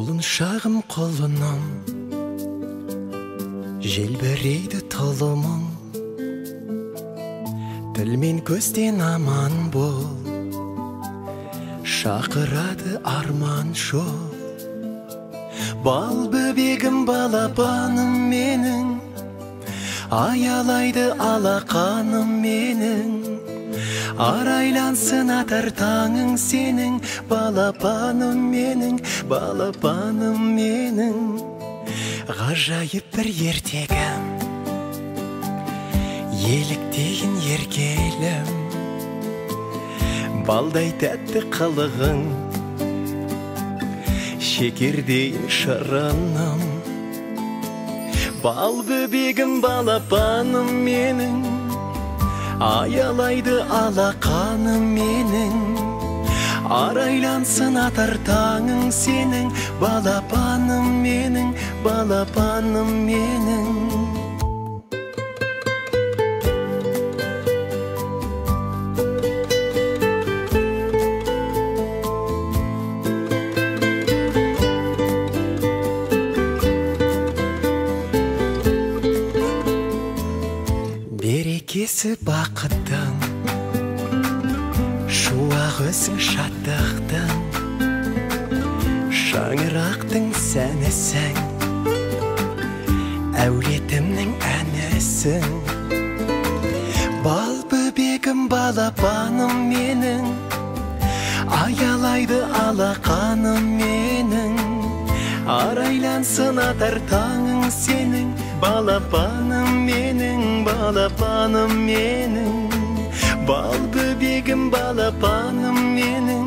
Құлыншағым құлыным, желбірейді тұлымың, тіл мен көзден аман бол, шақырады арман жол. Бал бөбегім, балапаным менің, аялайды алақаным менің. Арайлансын атар таңың сенің, балапаным менің, балапаным менің. Ғажайып бір ертегім, еліктейін еркелім, балдай тәтті қылығың, шекердейін шырыным. Бал бөбегім, балапаным менің, аялайды алақаным менің. Арайлансын атар таңың сенің, балапаным менің, балапаным менің. Берекесі бақыттың, шуақ өсің шаттықтың, шаңырақтың сәнісің, әулетімнің әнісің. Бал бөбегім, балапаным менің, аялайды алақаным менің. Арайлансын атар таңың сенің, балапаным менің, балапаным менің. Бал бөбегім, балапаным менің,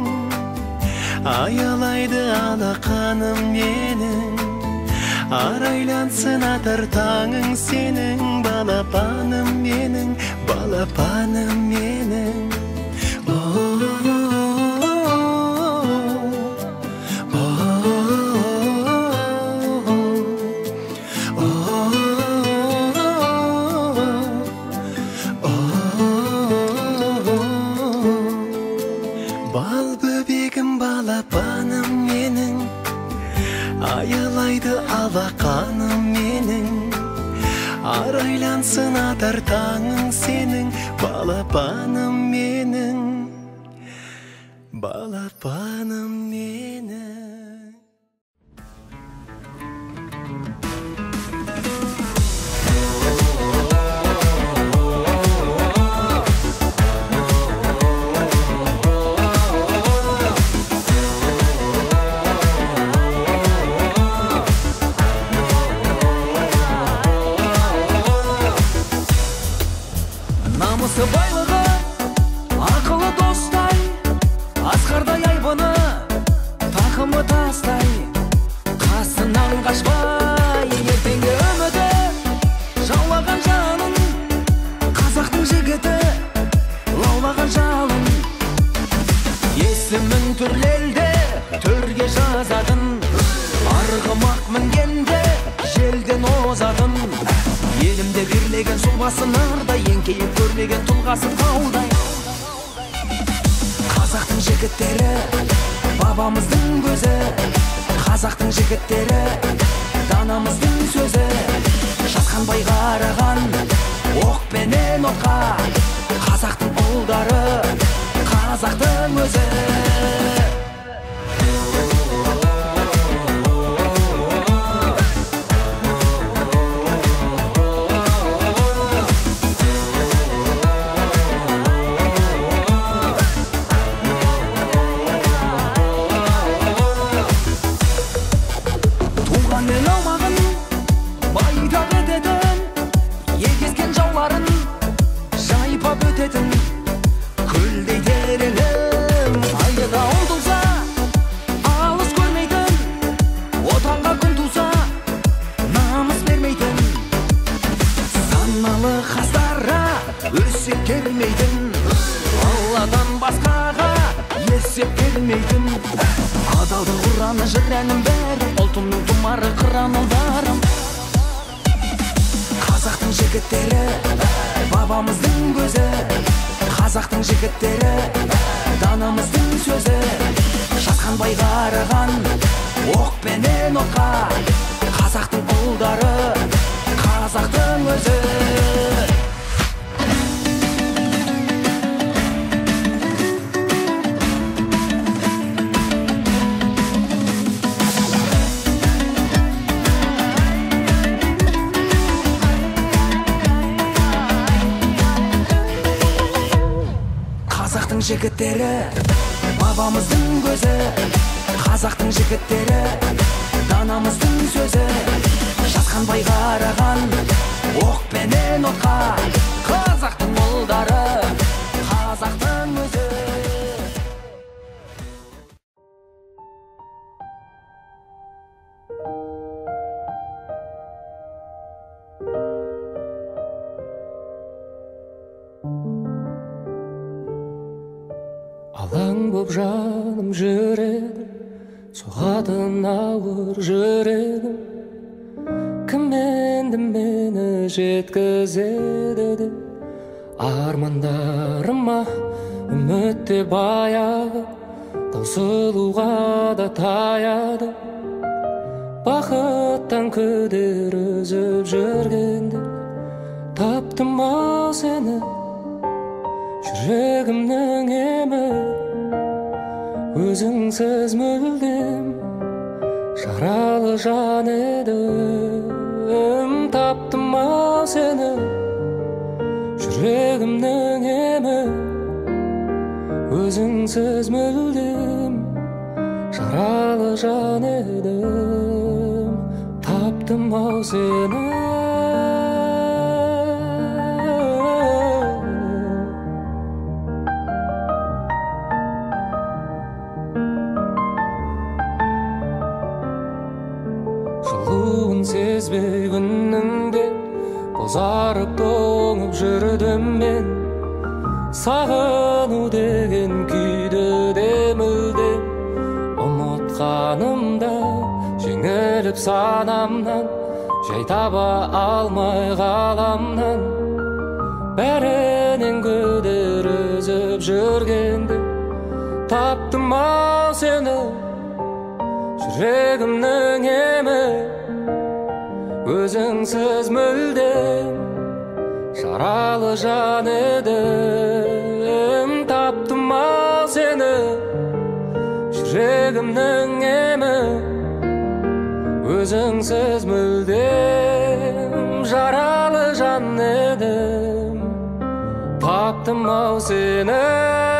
аялайды алақаным менің. Арайлансын атар таңың сенің, балапаным менің, балапаным менің. Бал бөбегім, балапаным менің, аялайды алақаным менің. Арайлансын атар таңың сенің, балапаным менің, балапаным менің. Намысы байлығы, ақылы достай, асқардай айбыны, тақымы тастай, қасынан қашпай, ертеңгі үміті, жаулаған жанын, қазақтың жігіті, лаулаған жалын. Есімін түрлелде, төрге жазатын, арғымақ мінгенде, желден озатын. Елімде бірлеген сұлбасы нардай, еңкейіп көрмеген тұлғасы таудай. Қазақтың жігіттері, бабамыздың көзі, қазақтың жігіттері, данамыздың сөзі. Жасқанбай қараған, оқ пенен отқа, қазақтың ұлдары, қазақтың өзі. Көлдей тереңім айда ұмтылса, алыс көрмейтін, отанға күн туса, намыс бермейтін. Саналы қастарға өсек келмейтін, Алладан басқаға есеп бермейтін. Адалдың құраны жыр-әнім бәрі, ұлтымның тұмары қыран ұлдарым. Қазақтың жігіттері, бабамыздың көзі, қазақтың жігіттері, данамыздың сөзі. Жасқанбай қараған, оқ пенен отқа. Қазақтың ұлдары, қазақтың өзі. Қазақтың жігіттері, бабамыздың көзі. Қазақтың жігіттері, данамыздың сөзі. Жасқанбай қараған, оқ пенен отқа. Қазақтың ұлдары, қазақтың өзі. Алаң боп жаным жүрегім, соғатын ауыр жүрегім. Кім енді мені жеткізеді де, армандарыма үмітте баяғы, таусылуға да таяды. Бақыттан күдер үзіп жүргенде, таптым ау сені, жүрегімнің емі. Өзіңсіз мүлдем жаралы жан едім. Таптым ау сені, жүрегімнің емі. Өзіңсіз мүлдем жаралы жан едім. Таптым ау сені. Жылуын сезбей күнніңде бозарып тоңып жүрдім мен. Сағыну деген күйді де мүлде ұмытқанымда, жеңіліп санамнан, жай таба алмай ғаламнан. Бәрінен күдер үзіп жүргенде, таптым ау сені, жүрегімнің емі. Өзіңсіз мүлдем жаралы жан едім. Таптым ау сені, жүрегімнің емі. Өзіңсіз мүлдем жаралы жан едім. Таптым ау сені.